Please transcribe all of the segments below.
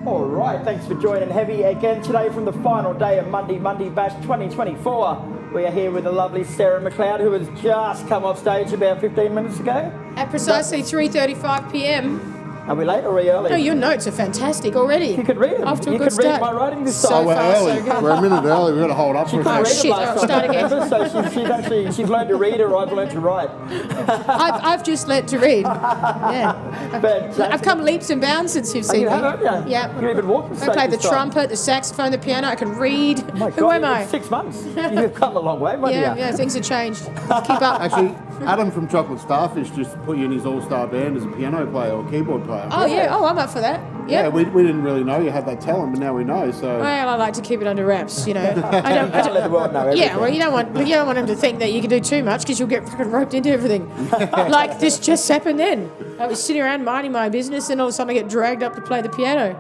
All right, thanks for joining Heavy again today from the final day of Mundi Mundi Bash 2024. We are here with the lovely Sarah McLeod, who has just come off stage about 15 minutes ago. At precisely 3:35 p.m. Are we late or are we early? No, your notes are fantastic already. You could read them. Off to a you good could read start. my writing this So time. far, early. so good. We're a minute early. We've got to hold up for a couldn't second. read it last Start time. again. So she's learned to read or I've learned to write. I've just learnt to read. Yeah. But, I've come leaps and bounds since you've seen you me. have, haven't you? Yeah. You even walked the I stage play the this time. trumpet, the saxophone, the piano. I can read. Oh my Who God, am I? in 6 months. You've come a long way, haven't Yeah, you? yeah, things have changed. Keep up. Actually, Adam from Chocolate Starfish just put you in his all-star band as a piano player or keyboard player. Oh, yeah. Oh, I'm up for that. Yeah, Yeah. we didn't really know you had that talent, but now we know. So Well, I like to keep it under wraps, you know. I don't Let the world know everything. Yeah, well, you don't want them to think that you can do too much because you'll get fucking roped into everything. Like this just happened then. I was sitting around minding my business, and all of a sudden I get dragged up to play the piano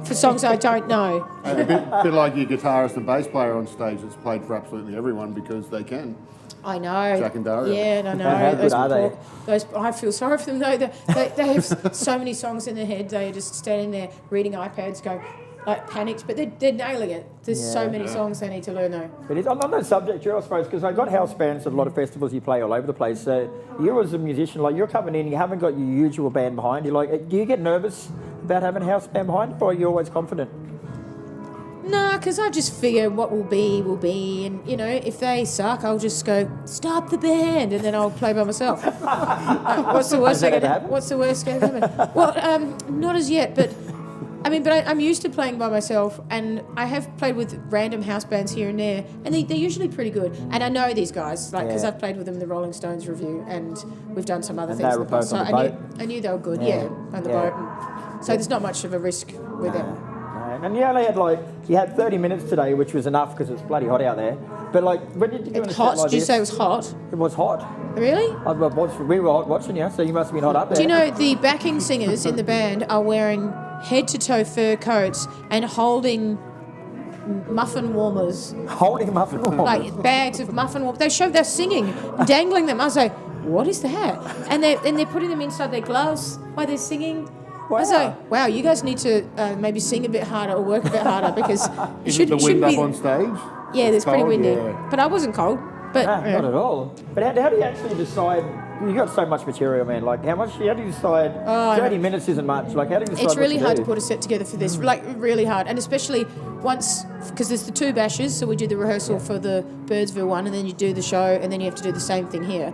for songs I don't know. a bit like your guitarist and bass player on stage that's played for absolutely everyone because they can. I know. Jack and Dario. Yeah, I know. How good are they? I feel sorry for them though. They have so many songs in their head. They're just standing there reading iPads, going like panicked, but they're nailing it. There's so many songs they need to learn though. It is on that subject, I suppose, because I've got house bands at a lot of festivals you play all over the place. So you as a musician, like you're coming in, you haven't got your usual band behind you. Like, do you get nervous about having a house band behind you, or are you always confident? Nah, because I just figure what will be, and you know, if they suck, I'll just go stop the band, and then I'll play by myself. What's the worst? Has that ever happened? What's the worst going to happen? Well, not as yet, but I'm used to playing by myself, and I have played with random house bands here and there, and they're usually pretty good. And I know these guys, like, because I've played with them in the Rolling Stones review, and we've done some other And things. they were both so on the boat? I knew they were good, on the boat. And so there's not much of a risk with them. And you only had 30 minutes today, which was enough because it's bloody hot out there. But like, when did you do It's hot. Did you say it was hot? It was hot. Really? We were hot watching you, so you must have been hot up there. Do you know the backing singers in the band are wearing head-to-toe fur coats and holding muffin warmers, Holding muffin warmers. like bags of muffin warmers? They're singing, dangling them. I was like, what is that? And they're putting them inside their gloves while they're singing. I was like, wow, you guys need to maybe sing a bit harder or work a bit harder because Is it the wind up on stage? Yeah, there's pretty Cold? windy. Yeah. But I wasn't cold. But Not at all. But how do you actually decide? You got so much material, man. Like, how do you decide? 30 minutes isn't much. Like, how do you decide? It's really what hard do? to put a set together for this, like really hard, and especially once, because there's the 2 bashes, so we do the rehearsal for the Birdsville one, and then you do the show, and then you have to do the same thing here.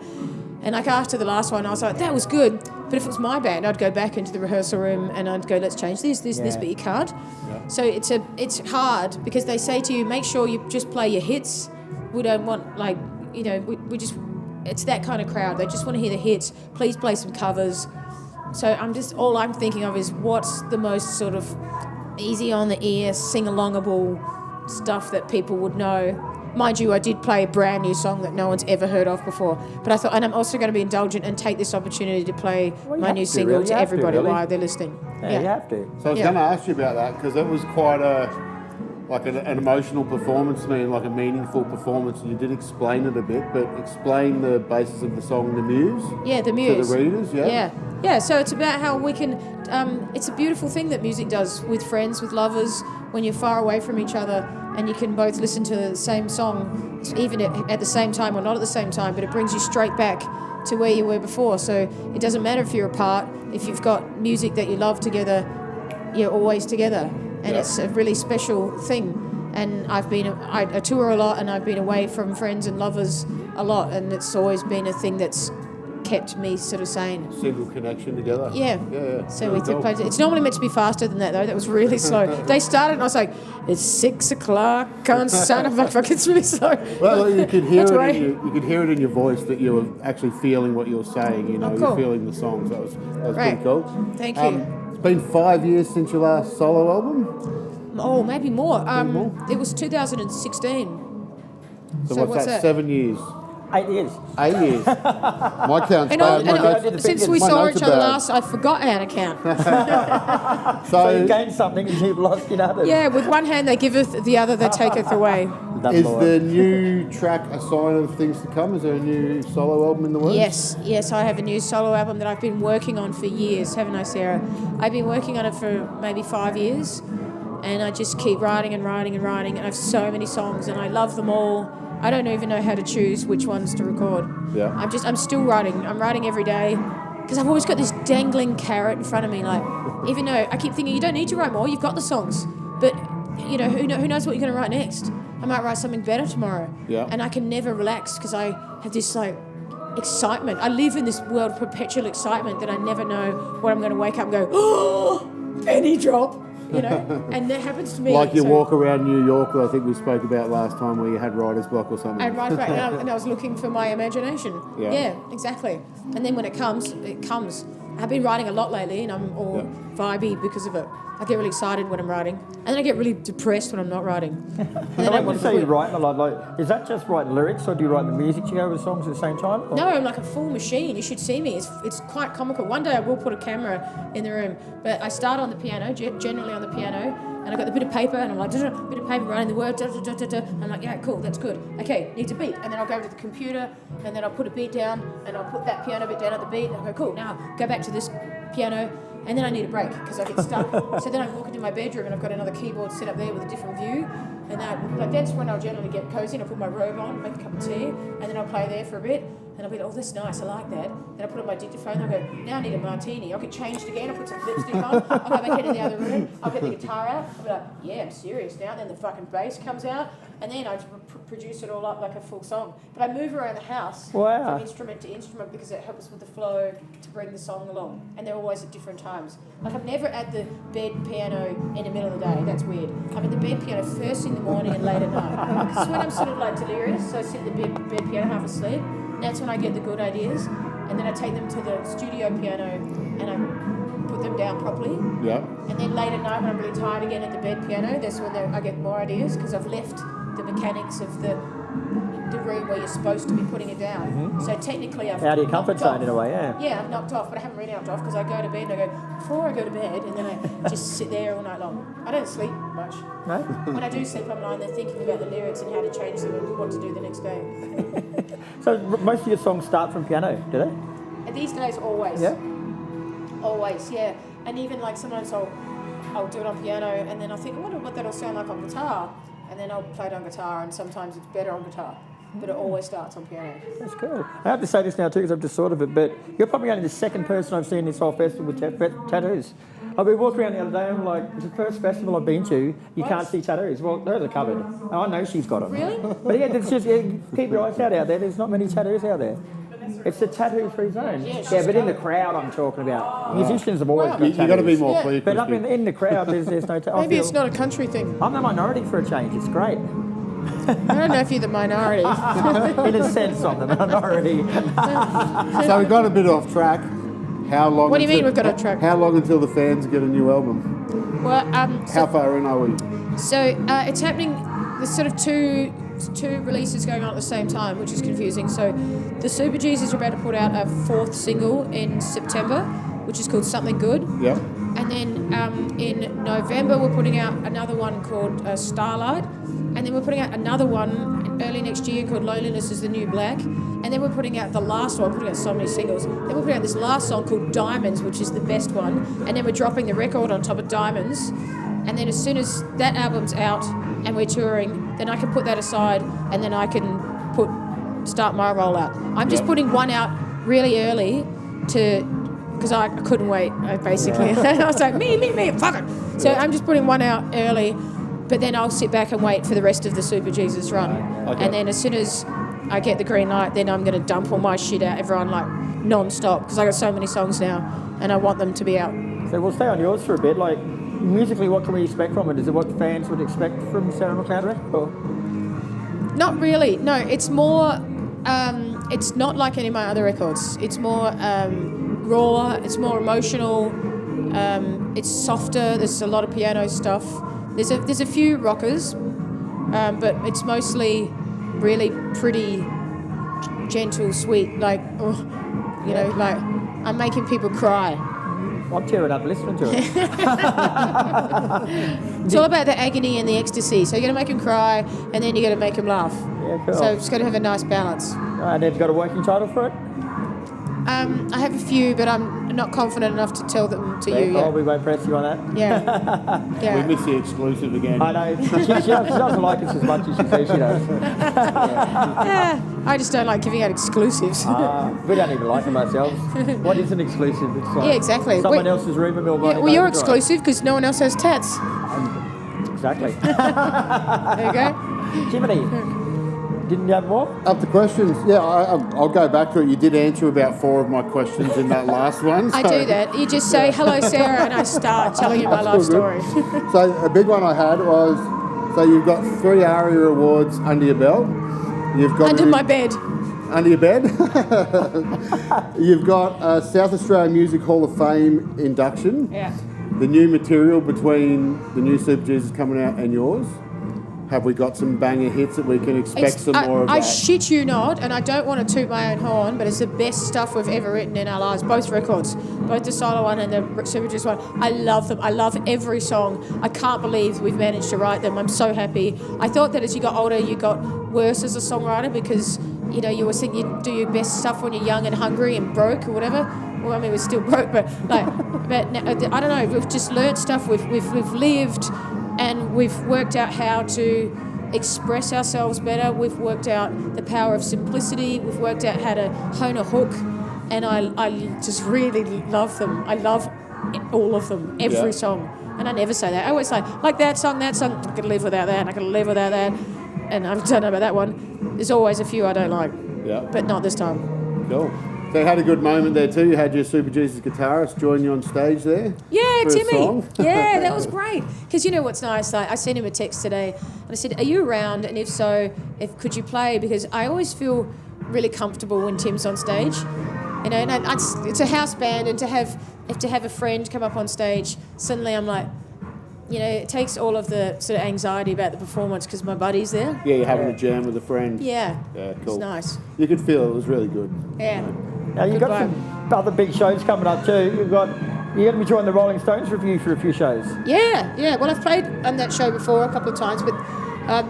And like after the last one, I was like, that was good, but if it was my band, I'd go back into the rehearsal room and I'd go, let's change this, but you can't. Yeah. So it's hard because they say to you, make sure you just play your hits. We don't want we just. It's that kind of crowd. They just want to hear the hits. Please play some covers. So all I'm thinking of is what's the most sort of easy on the ear, sing-alongable stuff that people would know. Mind you, I did play a brand new song that no one's ever heard of before. But I thought, and I'm also going to be indulgent and take this opportunity to play my new single to everybody while they're listening. Yeah, you have to. So I was going to ask you about that because it was quite an emotional performance, like a meaningful performance. And you did explain it a bit, but explain the basis of the song, The Muse. Yeah, The Muse. To the readers, Yeah, so it's about how we can, it's a beautiful thing that music does with friends, with lovers, when you're far away from each other and you can both listen to the same song, even at the same time or not at the same time, but it brings you straight back to where you were before. So it doesn't matter if you're apart, if you've got music that you love together, you're always together. And it's a really special thing. And I tour a lot and I've been away from friends and lovers a lot, and it's always been a thing that's kept me sort of sane. Single connection together. Yeah. So really we did cool. play. It's normally meant to be faster than that though. That was really slow. They started and I was like, it's 6 o'clock on son of a fuck. It's really slow. Well, you could hear you could hear it in your voice that you were actually feeling what you were saying. You know, cool. You're feeling the songs. That was Right. pretty cool. Thank you. It's been 5 years since your last solo album. Oh, maybe more. It was 2016. So what's that? that? 7 years. 8 years. 8 years. My count's And, bad. My notes- did the since we my saw notes each are other bad. last, I forgot how to count. So you So, gained something and you've lost in others. Yeah, with one hand they giveth, the other they taketh away. Love is Lord. the new track a sign of things to come? Is there a new solo album in the works? Yes, I have a new solo album that I've been working on for years, haven't I, Sarah? I've been working on it for maybe 5 years, and I just keep writing and writing and writing, and I have so many songs, and I love them all. I don't even know how to choose which ones to record. Yeah. I'm still writing. I'm writing every day, because I've always got this dangling carrot in front of me, like, even though I keep thinking, you don't need to write more, you've got the songs, but, you know, who knows what you're going to write next? I might write something better tomorrow. Yeah. And I can never relax because I have this, like, excitement. I live in this world of perpetual excitement that I never know when I'm going to wake up and go, oh, penny drop, you know? And that happens to me. Like you So walk around New York, that I think we spoke about last time, where you had writer's block or something. And right, and I was looking for my imagination. Yeah. Yeah, exactly. And then when it comes, it comes. I've been writing a lot lately, and I'm all vibey because of it. I get really excited when I'm writing, and then I get really depressed when I'm not writing. And then I I want want to to say you quit. write a lot. Like, is that just writing lyrics, or do you write the music to go with songs at the same time? Or? No, I'm like a full machine. You should see me. It's quite comical. One day I will put a camera in the room, but I start on the piano, generally on the piano, and I've got the bit of paper, and I'm like, bit of paper, writing the word, I'm like, yeah, cool, that's good. Okay, needs a beat. And then I'll go to the computer, and then I'll put a beat down, and I'll put that piano bit down at the beat, and I'll go, cool, now go back to this piano, and then I need a break, because I get stuck. So then I walk into my bedroom, and I've got another keyboard set up there with a different view, and that's when I'll generally get cozy, and I'll put my robe on, make a cup of tea, and then I'll play there for a bit, and I'll be like, oh, that's nice, I like that. Then I'll put on my dictaphone, and I'll go, now I need a martini. I'll get changed again, I'll put some lipstick on, I'll go back into the other room, I'll get the guitar out, I'll be like, yeah, I'm serious now. Then the fucking bass comes out, and then I produce it all up like a full song. But I move around the house Wow. from instrument to instrument because it helps with the flow to bring the song along. And they're always at different times. Like, I'm never at the bed piano in the middle of the day. That's weird. I'm at the bed piano first in the morning and late at night. Because when I'm sort of like delirious, so I sit at the bed piano half asleep. That's when I get the good ideas. And then I take them to the studio piano and I put them down properly. Yeah. And then late at night when I'm really tired again at the bed piano, that's when I get more ideas because I've left the mechanics of the room where you're supposed to be putting it down. Mm-hmm. So technically I've Out of your comfort knocked zone off. in a way, yeah. Yeah, I've knocked off, but I haven't really knocked off because I go to bed and I go, before I go to bed, and then I just sit there all night long. I don't sleep much. No? When I do sleep, I'm lying there thinking about the lyrics and how to change them and what to do the next day. So most of your songs start from piano, do they? And these days, always. Yeah. Always, yeah. And even like sometimes I'll do it on piano and then I'll think, I wonder what that'll sound like on guitar. And then I'll play it on guitar and sometimes it's better on guitar. But it always starts on piano. That's cool. I have to say this now too because I've just thought of it, but you're probably only the second person I've seen this whole festival with tattoos. I've been walking around the other day and I'm like, it's the first festival I've been to, you can't see tattoos. Well, those are covered. Oh, I know she's got them. Really? But yeah, it's just, keep your eyes out there. There's not many tattoos out there. It's a tattoo-free zone. Yeah, but in the crowd I'm talking about. Musicians have always got tattoos. You've got to be more clear, But up Crispy. in the crowd, there's no tattoos. Maybe it's not a country thing. I'm the minority for a change. It's great. I don't know if you're the minority. In a sense, I'm the minority. So we got a bit off track. How long? What do you mean we've got off track? How long until the fans get a new album? Well, How far in are we? So it's happening. There's sort of two releases going on at the same time, which is confusing. So the Super Jesus are about to put out a fourth single in September, which is called Something Good. Yep. And then in November we're putting out another one called Starlight, and then we're putting out another one early next year called Loneliness is the New Black, and then we're putting out the last one. We're putting out so many singles. Then we're putting out this last song called Diamonds, which is the best one, and then we're dropping the record on top of Diamonds. And then as soon as that album's out and we're touring, then I can put that aside and then I can start my rollout. I'm just putting one out really early because I couldn't wait, basically. I was like, me, fuck it. So I'm just putting one out early, but then I'll sit back and wait for the rest of the Super Jesus run. Okay. And then as soon as I get the green light, then I'm going to dump all my shit out, everyone, like, non-stop, because I got so many songs now and I want them to be out. So we'll stay on yours for a bit. Like, musically, what can we expect from it? Is it what fans would expect from Sarah McLeod record? Or? Not really. No, it's more. It's not like any of my other records. It's more raw. It's more emotional. It's softer. There's a lot of piano stuff. There's a few rockers, but it's mostly really pretty gentle, sweet, like, oh, you know, like I'm making people cry. I'm tearing up listening to it. It's all about the agony and the ecstasy. So you're going to make them cry, and then you're going to make them laugh. Yeah, cool. So it's got to have a nice balance. And have you got a working title for it? I have a few, but I'm not confident enough to tell them to you Oh, yet. we won't press you on that. Yeah. We Yeah. miss the exclusive again. I know. She doesn't like us as much as she says she does. Yeah. I just don't like giving out exclusives. We don't even like them ourselves. What is an exclusive? It's like Yeah, exactly. someone Wait. else's rumour mill. Yeah, well, you're exclusive because no one else has tats. Exactly. There you go. Jiminy, didn't you have more? Up to questions. Yeah, I'll go back to it. You did answer about 4 of my questions in that last one. I so- do that. You just say, hello, Sarah, and I start telling you my life That's all story. good. So a big one I had was, so you've got 3 ARIA awards under your belt. You've got Under my bed. Under your bed. You've got a South Australian Music Hall of Fame induction. Yeah. The new material between the new Super Jesus coming out and yours. Have we got some banger hits that we can expect some more of I that? shit you not, and I don't want to toot my own horn, but it's the best stuff we've ever written in our lives. Both records, both the solo one and the Super Juice one. I love them. I love every song. I can't believe we've managed to write them. I'm so happy. I thought that as you got older, you got worse as a songwriter because you know you were thinking you do your best stuff when you're young and hungry and broke or whatever. Well, I mean, we're still broke, but like, but now, I don't know. We've just learned stuff. We've lived. And we've worked out how to express ourselves better. We've worked out the power of simplicity. We've worked out how to hone a hook. And I just really love them. I love all of them, every song. And I never say that. I always say, like that song, I can live without that, and I can live without that. And I don't know about that one. There's always a few I don't like. Yeah. But not this time. Cool. So you had a good moment there too. You had your Super Jesus guitarist join you on stage there. Yeah, for a Timmy. song. Yeah, that was great. Because you know what's nice? Like, I sent him a text today, and I said, "Are you around? And if so, could you play?" Because I always feel really comfortable when Tim's on stage. You know, and it's a house band, and to have a friend come up on stage, suddenly I'm like, you know, it takes all of the sort of anxiety about the performance because my buddy's there. Yeah, you're having a jam with a friend. Yeah. Yeah, cool. It's nice. You could feel it was really good. Yeah. Now you've Good got some other big shows coming up too. You're going to be joining the Rolling Stones review for a few shows. Yeah. Well, I've played on that show before a couple of times, but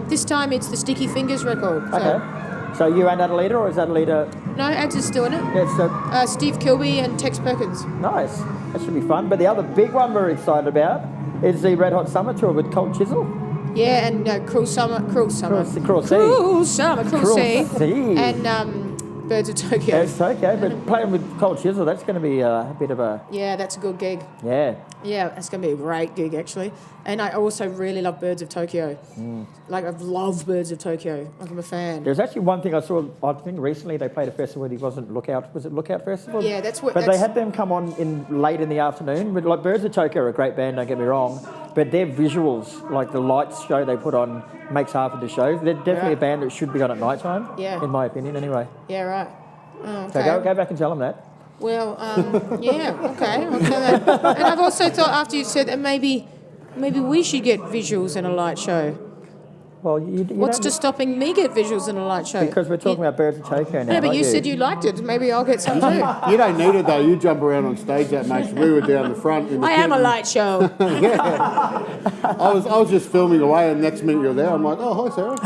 this time it's the Sticky Fingers record. So. Okay. So you and Adelita, or is Adelita? No, Ads is doing it. Yes. Steve Kilby and Tex Perkins. Nice. That should be fun. But the other big one we're excited about is the Red Hot Summer Tour with Cold Chisel. Yeah, and Cruel Sea. Cruel Sea. And Birds of Tokyo. It's okay, but playing with Cold Chisel, that's going to be a bit of a... Yeah, that's a good gig. Yeah. Yeah, that's going to be a great gig, actually. And I also really love Birds of Tokyo. Like, I've loved Birds of Tokyo. Like, I'm a fan. There's actually one thing I saw, I think recently they played a festival that wasn't Lookout, was it Lookout Festival? Yeah, that's what... But they had them come on late in the afternoon. But like Birds of Tokyo are a great band, don't get me wrong. But their visuals, like the lights show they put on, makes half of the show. They're definitely a band that should be on at night time, in my opinion, anyway. Yeah, right. Oh, okay. So go back and tell them that. Well, yeah, okay. I'll tell that. And I've also thought, after you said that, maybe we should get visuals in a light show. Well, What's to stopping me get visuals in a light show? Because we're talking about Birds of Tokyo now. No, but not you said you liked it. Maybe I'll get some too. You don't need it though. You jump around on stage that much. We were down the front. In the I am a curtain. light show. I was just filming away, and next minute you're there. I'm like, oh, hi, Sarah.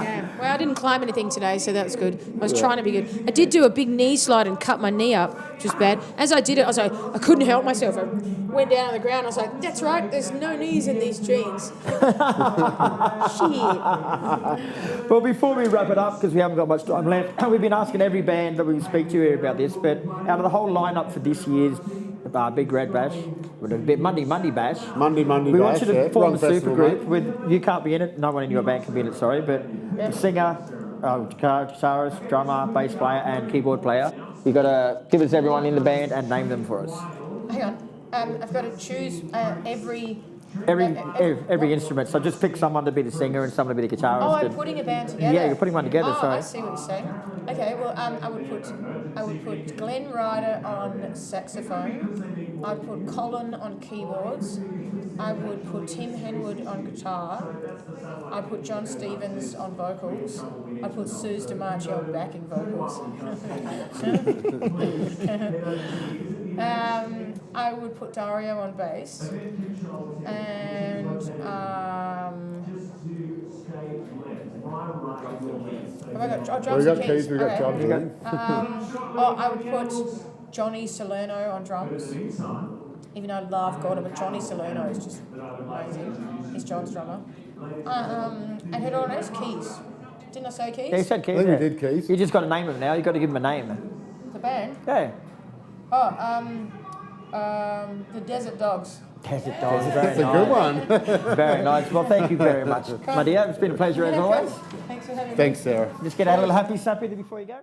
Yeah. Well, I didn't climb anything today, so that was good. I was trying to be good. I did do a big knee slide and cut my knee up, which was bad. As I did it, I was like, I couldn't help myself. I went down on the ground. I was like, that's right. There's no knees in these jeans. Shit. Well, before we wrap it up, because we haven't got much time left, we've been asking every band that we speak to here about this, but out of the whole lineup for this year's Big Red Bash, we're doing a bit Mundi Bash. Mundi We Bash. want you to form a super festival, group mate. with, you can't be in it, no one in your band can be in it, sorry, but the singer, guitarist, drummer, bass player and keyboard player. You've got to give us everyone in the band and name them for us. Hang on. I've got to choose every instrument, so just pick someone to be the singer and someone to be the guitarist. Oh, I'm putting a band together. Yeah, you're putting one together, Oh, sorry. I see what you're saying. Okay, well, I would put Glenn Ryder on saxophone. I'd put Colin on keyboards. I would put Tim Henwood on guitar. I'd put Jon Stevens on vocals. I put Suze DiMarchi on backing vocals. I would put Dario on bass, and have I got drums We and got keys, we got Okay. drums. Yeah. I would put Johnny Salerno on drums. Even though I love Gordon, but Johnny Salerno is just amazing. He's John's drummer. And who do I know? Keys. Didn't I say Keys? Yeah, you said I Keys. think Yeah. we did keys. You just got to name them now. You got to give them a name. The band? Yeah. The Desert Dogs. Desert Dogs. Very That's a nice. good one. Very nice. Well, thank you very much, my dear. It's been a pleasure as always. Thanks for having me. Thanks, Sarah. Just get out a little happy sappy before you go.